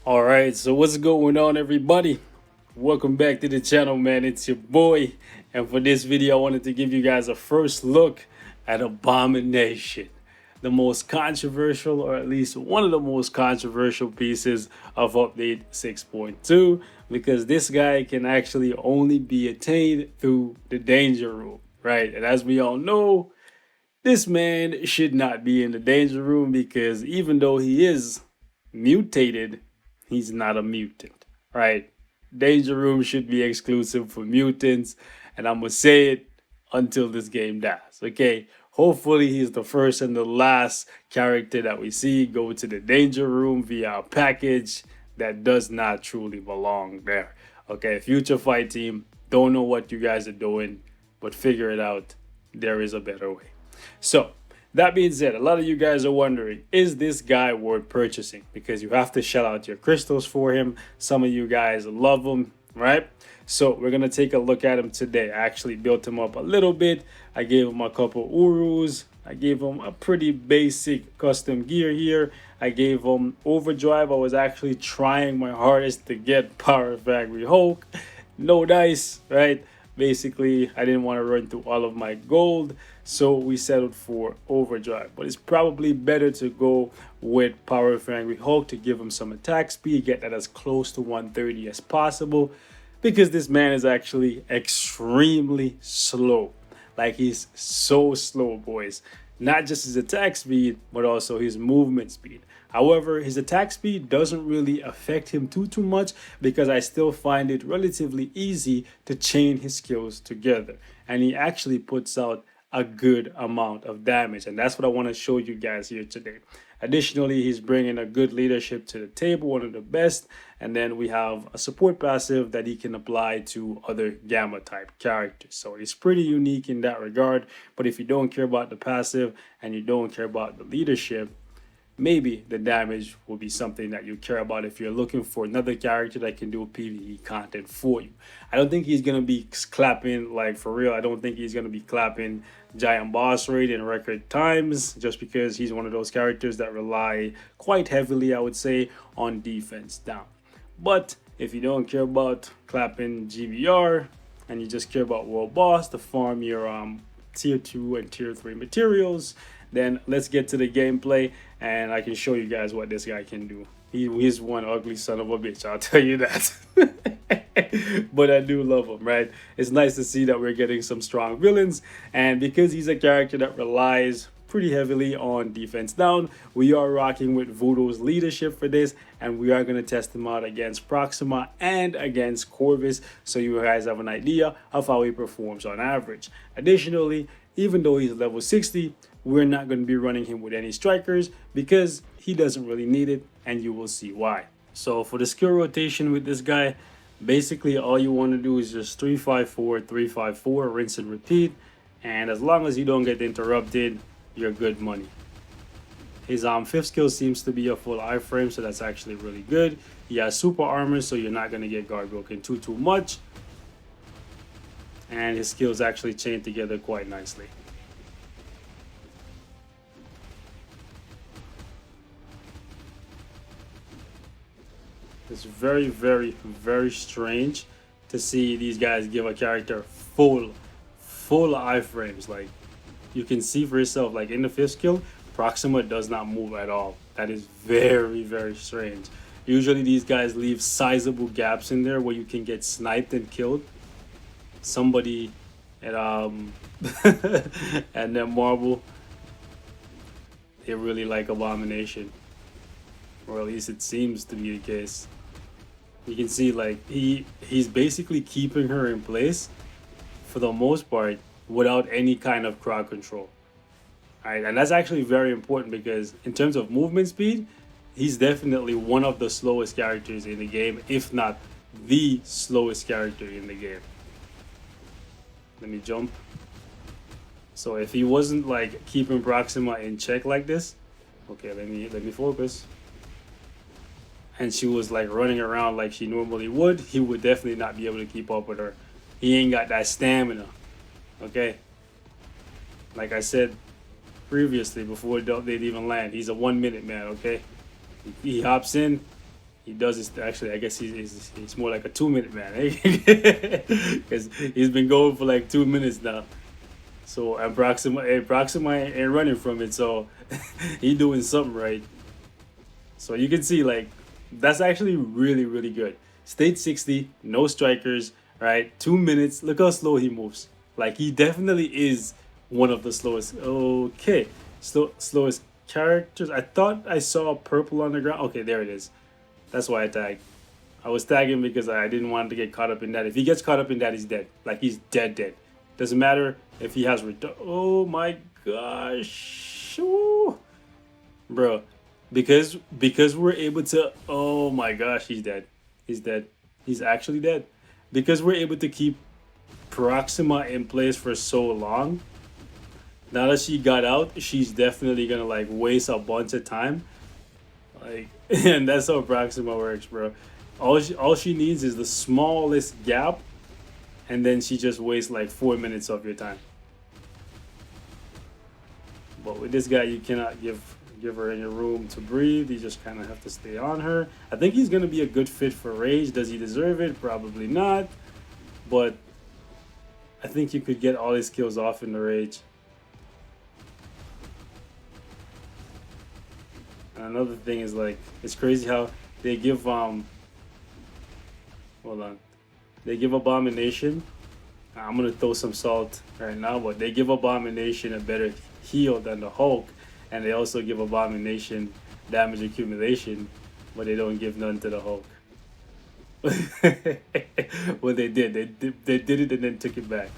Alright, so what's going on, everybody? Welcome back to the channel, man. It's your boy. And for this video, I wanted to give you guys a first look at Abomination, the most controversial, or at least one of the most controversial pieces of update 6.2, because this guy can actually only be attained through the danger room, right? And as we all know, this man should not be in the danger room because even though he is mutated, he's not a mutant, right? Danger room should be exclusive for mutants, and I'm gonna say it until this game dies, okay? Hopefully, he's the first and the last character that we see go to the danger room via a package that does not truly belong there. Okay, Future Fight Team, don't know what you guys are doing, but figure it out. There is a better way. So, that being said, a lot of you guys are wondering, is this guy worth purchasing? Because you have to shell out your crystals for him. Some of you guys love him, right? So we're going to take a look at him today. I actually built him up a little bit. I gave him a couple Urus. I gave him a pretty basic custom gear here. I gave him overdrive. I was actually trying my hardest to get Power Factory Hulk. No dice, right? Basically, I didn't want to run through all of my gold, so we settled for overdrive. But it's probably better to go with Power Factory Hulk to give him some attack speed, get that as close to 130 as possible, because this man is actually extremely slow. Like, he's so slow, boys. Not just his attack speed, but also his movement speed. However, his attack speed doesn't really affect him too much because I still find it relatively easy to chain his skills together. And he actually puts out a good amount of damage. And that's what I want to show you guys here today. Additionally, he's bringing a good leadership to the table, one of the best. And then we have a support passive that he can apply to other Gamma type characters. So he's pretty unique in that regard. But if you don't care about the passive and you don't care about the leadership, maybe the damage will be something that you care about if you're looking for another character that can do PvE content for you. I don't think he's going to be clapping, like, for real. I don't think he's going to be clapping giant boss rate in record times, just because he's one of those characters that rely quite heavily, I would say, on defense down. But if you don't care about clapping GBR and you just care about world boss to farm your tier 2 and tier 3 materials, then let's get to the gameplay and I can show you guys what this guy can do. He's one ugly son of a bitch, I'll tell you that. But I do love him, right? It's nice to see that we're getting some strong villains, and because he's a character that relies pretty heavily on defense down, we are rocking with Voodoo's leadership for this, and we are going to test him out against Proxima and against Corvus, so you guys have an idea of how he performs on average. Additionally, even though he's level 60, we're not going to be running him with any strikers because he doesn't really need it, and you will see why. So for the skill rotation with this guy, basically all you want to do is just 354, 354, rinse and repeat, and as long as you don't get interrupted, you're good money. His 5th skill seems to be a full iframe, so that's actually really good. He has super armor, so you're not going to get guard broken too much, and his skills actually chain together quite nicely. It's very strange to see these guys give a character full iframes. Like, you can see for yourself, like in the 5th skill, Proxima does not move at all. That is very strange. Usually these guys leave sizable gaps in there where you can get sniped and killed. Somebody at at that Marble, they really like Abomination, or at least it seems to be the case. You can see, like, he's basically keeping her in place for the most part without any kind of crowd control. Alright, and that's actually very important because in terms of movement speed, he's definitely one of the slowest characters in the game, if not the slowest character in the game. Let me jump. So if he wasn't like keeping Proxima in check like this, okay, let me focus, and she was like running around like she normally would, he would definitely not be able to keep up with her. He ain't got that stamina. Okay, like I said previously, before they'd even land, he's a 1 minute man. Okay, he hops in, he does this. Actually, I guess he's more like a 2 minute man, eh? Because he's been going for like 2 minutes now. So and Proxima ain't running from it. So he doing something right. So you can see like that's actually really good. State 60, no strikers, right? 2 minutes. Look how slow he moves. Like he definitely is one of the slowest. Okay, slowest characters. I thought I saw purple on the ground. Okay, there it is. That's why I tagged. I was tagging because I didn't want to get caught up in that. If he gets caught up in that, he's dead. Like he's dead. Doesn't matter if he has oh my gosh, ooh. Bro, because we're able to. Oh my gosh, he's dead. He's dead. He's actually dead. Because we're able to keep Proxima in place for so long. Now that she got out, she's definitely gonna like waste a bunch of time. Like, and that's how Proxima works, bro. All she needs is the smallest gap, and then she just wastes like 4 minutes of your time. But with this guy, you cannot give her any room to breathe. You just kind of have to stay on her. I think he's gonna be a good fit for Rage. Does he deserve it? Probably not. But I think you could get all his kills off in the Rage. And another thing is like it's crazy how they give hold on. They give Abomination. I'm gonna throw some salt right now, but they give Abomination a better heal than the Hulk, and they also give Abomination damage accumulation, but they don't give none to the Hulk. Well, they did it and then took it back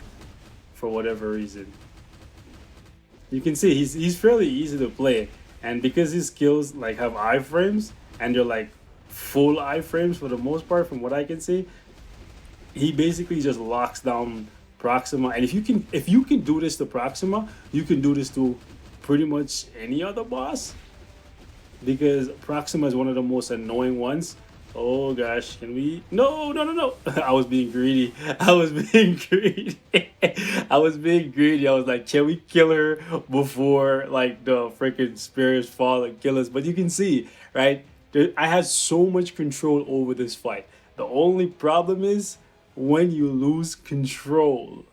for whatever reason. You can see he's fairly easy to play, and because his skills like have iframes and they're like full iframes for the most part, from what I can see, he basically just locks down Proxima. And if you can do this to Proxima, you can do this to pretty much any other boss, because Proxima is one of the most annoying ones. Oh gosh, can we? No. I was being greedy. I was being greedy. I was like, can we kill her before like the freaking spirits fall and kill us? But you can see, right? I had so much control over this fight. The only problem is when you lose control.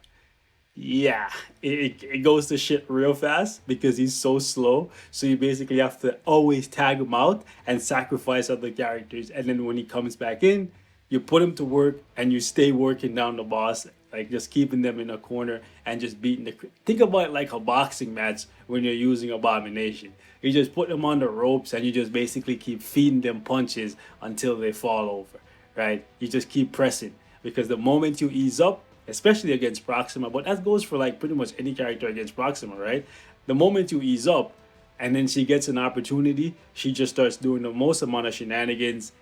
Yeah, it goes to shit real fast because he's so slow. So you basically have to always tag him out and sacrifice other characters. And then when he comes back in, you put him to work and you stay working down the boss, like just keeping them in a corner and just beating the. Think about it like a boxing match when you're using Abomination. You just put them on the ropes and you just basically keep feeding them punches until they fall over, right? You just keep pressing, because the moment you ease up, especially against Proxima, but that goes for like pretty much any character against Proxima, right? The moment you ease up and then she gets an opportunity, she just starts doing the most amount of shenanigans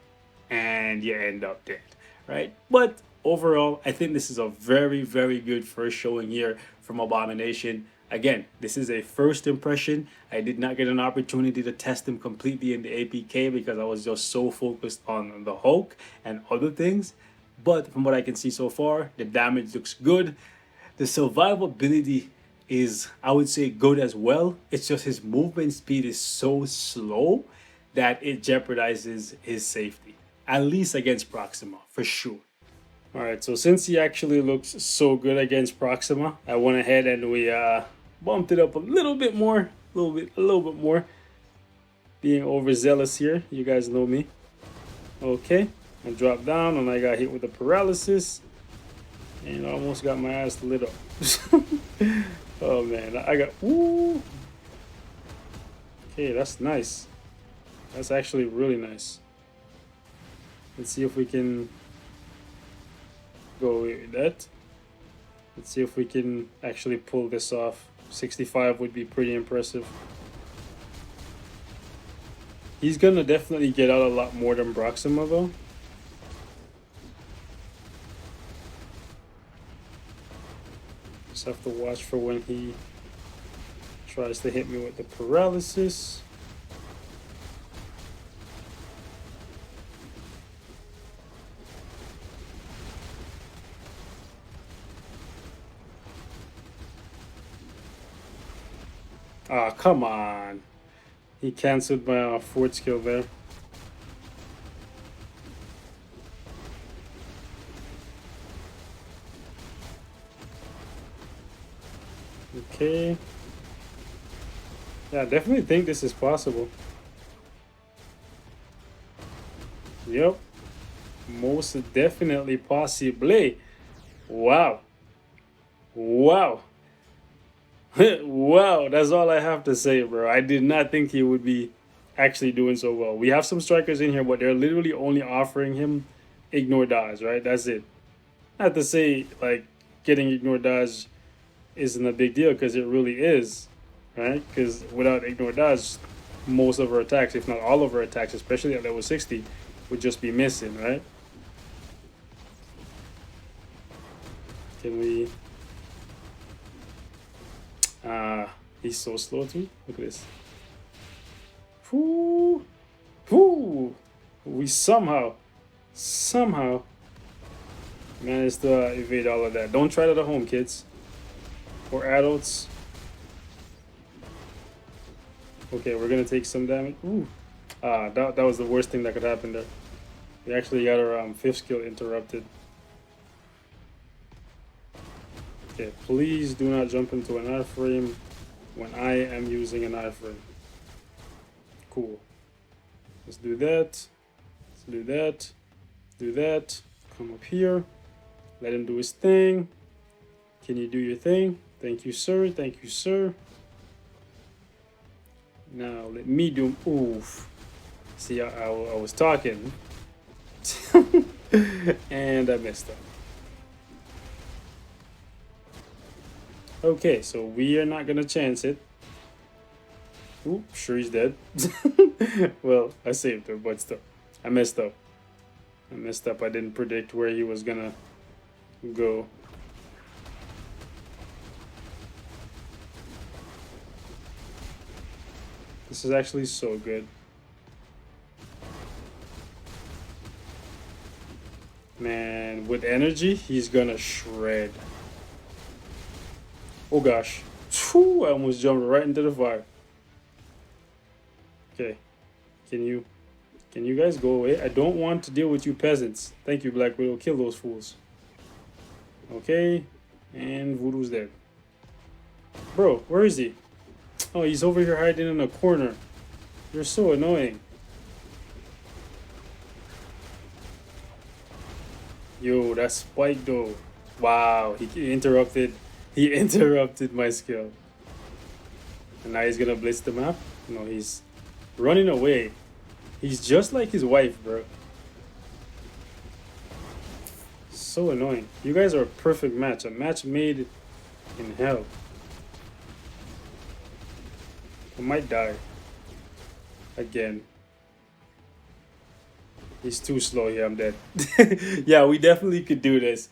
and you end up dead, right? But overall, I think this is a very good first showing here from Abomination. Again, this is a first impression. I did not get an opportunity to test him completely in the APK because I was just so focused on the Hulk and other things. But from what I can see so far, the damage looks good. The survivability is, I would say, good as well. It's just his movement speed is so slow that it jeopardizes his safety. At least against Proxima, for sure. Alright, so since he actually looks so good against Proxima, I went ahead and we bumped it up a little bit more. A little bit more. Being overzealous here, you guys know me. Okay. I dropped down and I got hit with the paralysis and almost got my ass lit up. Oh man, I got, woo. Okay, that's nice. That's actually really nice. Let's see if we can go with that. Let's see if we can actually pull this off. 65 would be pretty impressive. He's gonna definitely get out a lot more than Proxima though. Just have to watch for when he tries to hit me with the paralysis. Ah, come on. He canceled my fourth skill there. Okay. Yeah, I definitely think this is possible. Yep. Most definitely possibly. Wow. Wow. Wow. That's all I have to say, bro. I did not think he would be actually doing so well. We have some strikers in here, but they're literally only offering him ignore dodge, right? That's it. Not to say like getting ignore dodge isn't a big deal, because it really is, right? Because without ignore dodge, most of our attacks, if not all of our attacks, especially at level 60, would just be missing, right? Can we? He's so slow too. Look at this. Whoo, whoo. We somehow managed to evade all of that. Don't try that at home, kids or adults. Okay, we're gonna take some damage. Ooh. That was the worst thing that could happen there. We actually got our fifth skill interrupted. Okay, please do not jump into an iframe when I am using an iframe. Cool. Let's do that. Let's do that. Do that. Come up here. Let him do his thing. Can you do your thing? Thank you, sir. Thank you, sir. Now let me do. Oof. See, I was talking, and I messed up. Okay, so we are not gonna chance it. Oop, sure he's dead. Well, I saved her, but still, I messed up. I messed up. I didn't predict where he was gonna go. This is actually so good. Man, with energy, he's gonna shred. Oh gosh. Whew, I almost jumped right into the fire. Okay. Can you guys go away? I don't want to deal with you peasants. Thank you, Black Widow. Kill those fools. Okay. And Voodoo's dead. Bro, where is he? Oh, he's over here hiding in a corner. You're so annoying. Yo, that spike though. Wow, he interrupted. He interrupted my skill. And now he's gonna blitz the map? No, he's running away. He's just like his wife, bro. So annoying. You guys are a perfect match. A match made in hell. I might die. Again. He's too slow here. I'm dead. Yeah, we definitely could do this.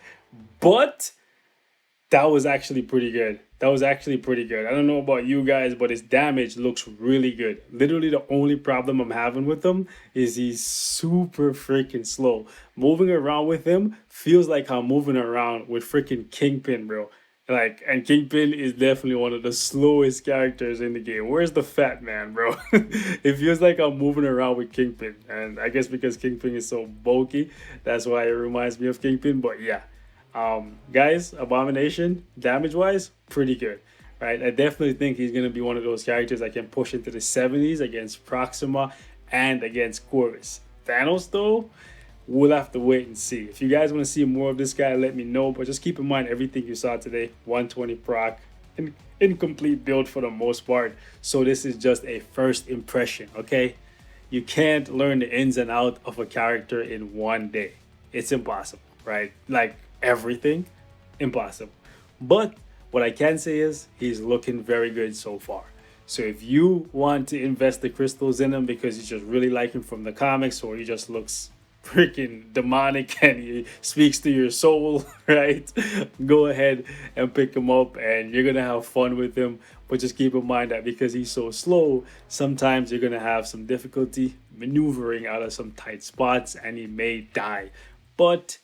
But that was actually pretty good. That was actually pretty good. I don't know about you guys, but his damage looks really good. Literally, the only problem I'm having with him is he's super freaking slow. Moving around with him feels like I'm moving around with freaking Kingpin, bro. Like, and Kingpin is definitely one of the slowest characters in the game. Where's the fat man, bro? It feels like I'm moving around with Kingpin. And I guess because Kingpin is so bulky, that's why it reminds me of Kingpin. But yeah, guys, Abomination, damage-wise, pretty good, right? I definitely think he's going to be one of those characters that can push into the 70s against Proxima and against Corvus. Thanos, though, we'll have to wait and see. If you guys want to see more of this guy, let me know. But just keep in mind everything you saw today, 120 proc, incomplete build for the most part. So this is just a first impression, okay? You can't learn the ins and out of a character in one day. It's impossible, right? Like everything, impossible. But what I can say is he's looking very good so far. So if you want to invest the crystals in him because you just really like him from the comics, or he just looks freaking demonic and he speaks to your soul, right? Go ahead and pick him up and you're gonna have fun with him. But just keep in mind that because he's so slow, sometimes you're gonna have some difficulty maneuvering out of some tight spots and he may die. But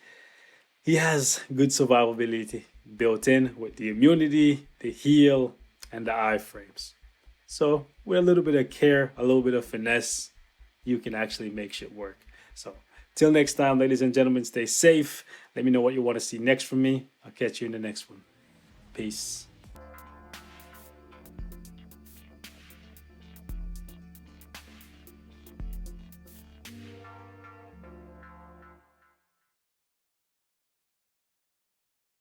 he has good survivability built in with the immunity, the heal, and the iframes. So with a little bit of care, a little bit of finesse, you can actually make shit work. So till next time, ladies and gentlemen, stay safe. Let me know what you want to see next from me. I'll catch you in the next one. Peace.